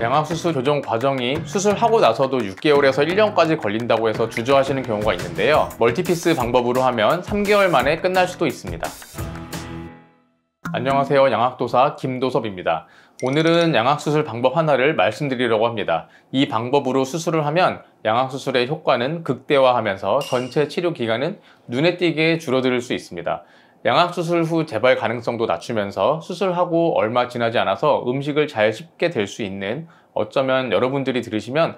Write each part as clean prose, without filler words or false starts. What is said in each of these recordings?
양악수술 교정 과정이 수술하고 나서도 6개월에서 1년까지 걸린다고 해서 주저하시는 경우가 있는데요. 멀티피스 방법으로 하면 3개월 만에 끝날 수도 있습니다. 안녕하세요. 양악도사 김도섭입니다. 오늘은 양악수술 방법 하나를 말씀드리려고 합니다. 이 방법으로 수술을 하면 양악수술의 효과는 극대화하면서 전체 치료 기간은 눈에 띄게 줄어들 수 있습니다. 양악수술 후 재발 가능성도 낮추면서 수술하고 얼마 지나지 않아서 음식을 잘 씹게 될 수 있는, 어쩌면 여러분들이 들으시면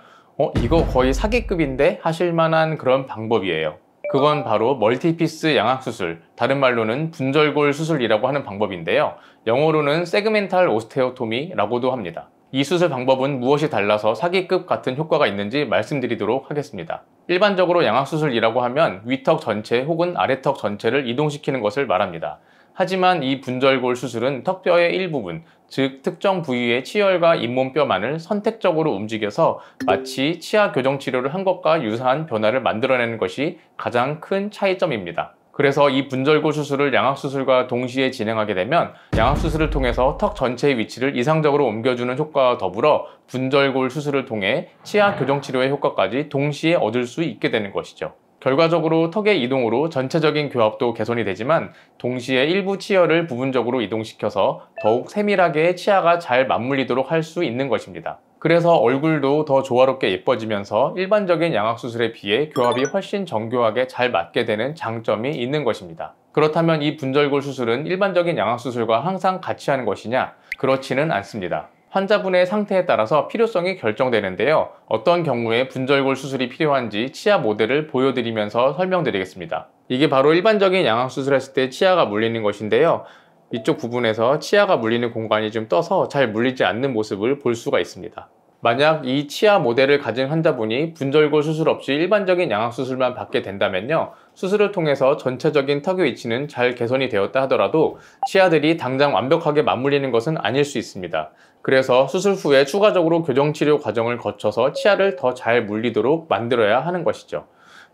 이거 거의 사기급인데 하실 만한 그런 방법이에요. 그건 바로 멀티피스 양악수술, 다른 말로는 분절골 수술이라고 하는 방법인데요. 영어로는 세그멘탈 오스테오토미라고도 합니다. 이 수술 방법은 무엇이 달라서 사기급 같은 효과가 있는지 말씀드리도록 하겠습니다. 일반적으로 양악수술이라고 하면 위턱 전체 혹은 아래턱 전체를 이동시키는 것을 말합니다. 하지만 이 분절골 수술은 턱뼈의 일부분, 즉 특정 부위의 치열과 잇몸뼈만을 선택적으로 움직여서 마치 치아 교정 치료를 한 것과 유사한 변화를 만들어내는 것이 가장 큰 차이점입니다. 그래서 이 분절골 수술을 양악수술과 동시에 진행하게 되면 양악수술을 통해서 턱 전체의 위치를 이상적으로 옮겨주는 효과와 더불어 분절골 수술을 통해 치아 교정 치료의 효과까지 동시에 얻을 수 있게 되는 것이죠. 결과적으로 턱의 이동으로 전체적인 교합도 개선이 되지만 동시에 일부 치열을 부분적으로 이동시켜서 더욱 세밀하게 치아가 잘 맞물리도록 할 수 있는 것입니다. 그래서 얼굴도 더 조화롭게 예뻐지면서 일반적인 양악수술에 비해 교합이 훨씬 정교하게 잘 맞게 되는 장점이 있는 것입니다. 그렇다면 이 분절골 수술은 일반적인 양악수술과 항상 같이 하는 것이냐? 그렇지는 않습니다. 환자분의 상태에 따라서 필요성이 결정되는데요. 어떤 경우에 분절골 수술이 필요한지 치아 모델을 보여드리면서 설명드리겠습니다. 이게 바로 일반적인 양악수술을 했을 때 치아가 물리는 것인데요. 이쪽 부분에서 치아가 물리는 공간이 좀 떠서 잘 물리지 않는 모습을 볼 수가 있습니다. 만약 이 치아 모델을 가진 환자분이 분절골 수술 없이 일반적인 양악수술만 받게 된다면요, 수술을 통해서 전체적인 턱의 위치는 잘 개선이 되었다 하더라도 치아들이 당장 완벽하게 맞물리는 것은 아닐 수 있습니다. 그래서 수술 후에 추가적으로 교정치료 과정을 거쳐서 치아를 더 잘 물리도록 만들어야 하는 것이죠.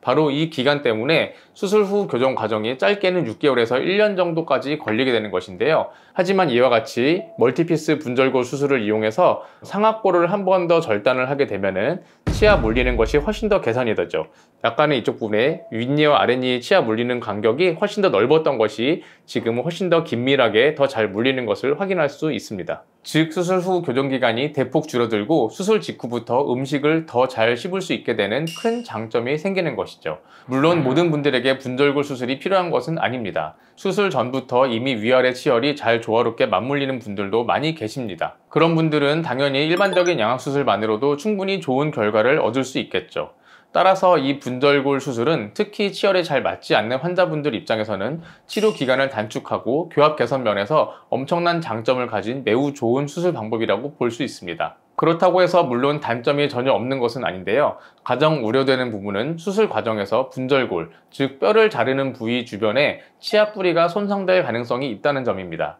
바로 이 기간 때문에 수술 후 교정 과정이 짧게는 6개월에서 1년 정도까지 걸리게 되는 것인데요. 하지만 이와 같이 멀티피스 분절골 수술을 이용해서 상악골을 한 번 더 절단을 하게 되면은 치아 물리는 것이 훨씬 더 개선이 되죠. 약간은 이쪽 부분에 윗니와 아랫니 치아 물리는 간격이 훨씬 더 넓었던 것이 지금은 훨씬 더 긴밀하게 더 잘 물리는 것을 확인할 수 있습니다. 즉 수술 후 교정 기간이 대폭 줄어들고 수술 직후부터 음식을 더 잘 씹을 수 있게 되는 큰 장점이 생기는 것이죠. 물론 모든 분들에게 분절골 수술이 필요한 것은 아닙니다. 수술 전부터 이미 위아래 치열이 잘 조화롭게 맞물리는 분들도 많이 계십니다. 그런 분들은 당연히 일반적인 양악수술만으로도 충분히 좋은 결과를 얻을 수 있겠죠. 따라서 이 분절골 수술은 특히 치열에 잘 맞지 않는 환자분들 입장에서는 치료 기간을 단축하고 교합 개선 면에서 엄청난 장점을 가진 매우 좋은 수술 방법이라고 볼 수 있습니다. 그렇다고 해서 물론 단점이 전혀 없는 것은 아닌데요. 가장 우려되는 부분은 수술 과정에서 분절골, 즉 뼈를 자르는 부위 주변에 치아 뿌리가 손상될 가능성이 있다는 점입니다.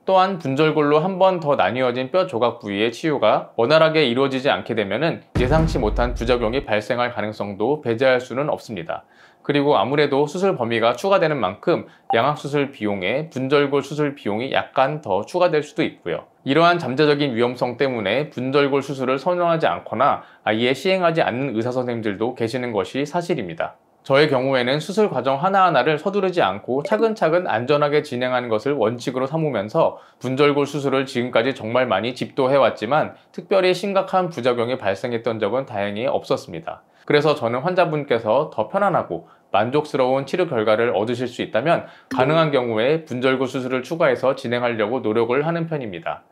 또한 분절골로 한 번 더 나뉘어진 뼈 조각 부위의 치유가 원활하게 이루어지지 않게 되면 예상치 못한 부작용이 발생할 가능성도 배제할 수는 없습니다. 그리고 아무래도 수술 범위가 추가되는 만큼 양악수술 비용에 분절골 수술 비용이 약간 더 추가될 수도 있고요. 이러한 잠재적인 위험성 때문에 분절골 수술을 선호하지 않거나 아예 시행하지 않는 의사선생님들도 계시는 것이 사실입니다. 저의 경우에는 수술 과정 하나하나를 서두르지 않고 차근차근 안전하게 진행하는 것을 원칙으로 삼으면서 분절골 수술을 지금까지 정말 많이 집도해왔지만 특별히 심각한 부작용이 발생했던 적은 다행히 없었습니다. 그래서 저는 환자분께서 더 편안하고 만족스러운 치료 결과를 얻으실 수 있다면 가능한 경우에 분절골 수술을 추가해서 진행하려고 노력을 하는 편입니다.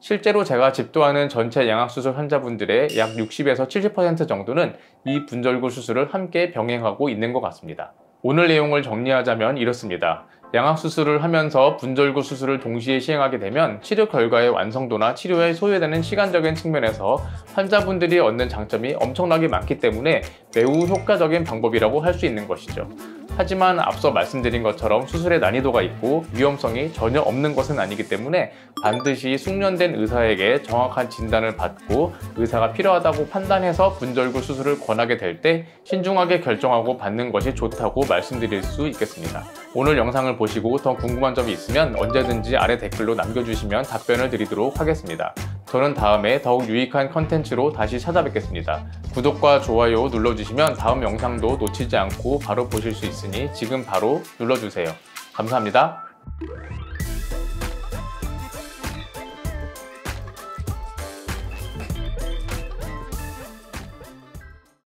실제로 제가 집도하는 전체 양악수술 환자분들의 약 60에서 70% 정도는 이 분절골 수술을 함께 병행하고 있는 것 같습니다. 오늘 내용을 정리하자면 이렇습니다. 양악수술을 하면서 분절골 수술을 동시에 시행하게 되면 치료 결과의 완성도나 치료에 소요되는 시간적인 측면에서 환자분들이 얻는 장점이 엄청나게 많기 때문에 매우 효과적인 방법이라고 할 수 있는 것이죠. 하지만 앞서 말씀드린 것처럼 수술의 난이도가 있고 위험성이 전혀 없는 것은 아니기 때문에 반드시 숙련된 의사에게 정확한 진단을 받고 의사가 필요하다고 판단해서 분절골 수술을 권하게 될 때 신중하게 결정하고 받는 것이 좋다고 말씀드릴 수 있겠습니다. 오늘 영상을 보시고 더 궁금한 점이 있으면 언제든지 아래 댓글로 남겨주시면 답변을 드리도록 하겠습니다. 저는 다음에 더욱 유익한 컨텐츠로 다시 찾아뵙겠습니다. 구독과 좋아요 눌러주시면 다음 영상도 놓치지 않고 바로 보실 수 있으니 지금 바로 눌러주세요. 감사합니다.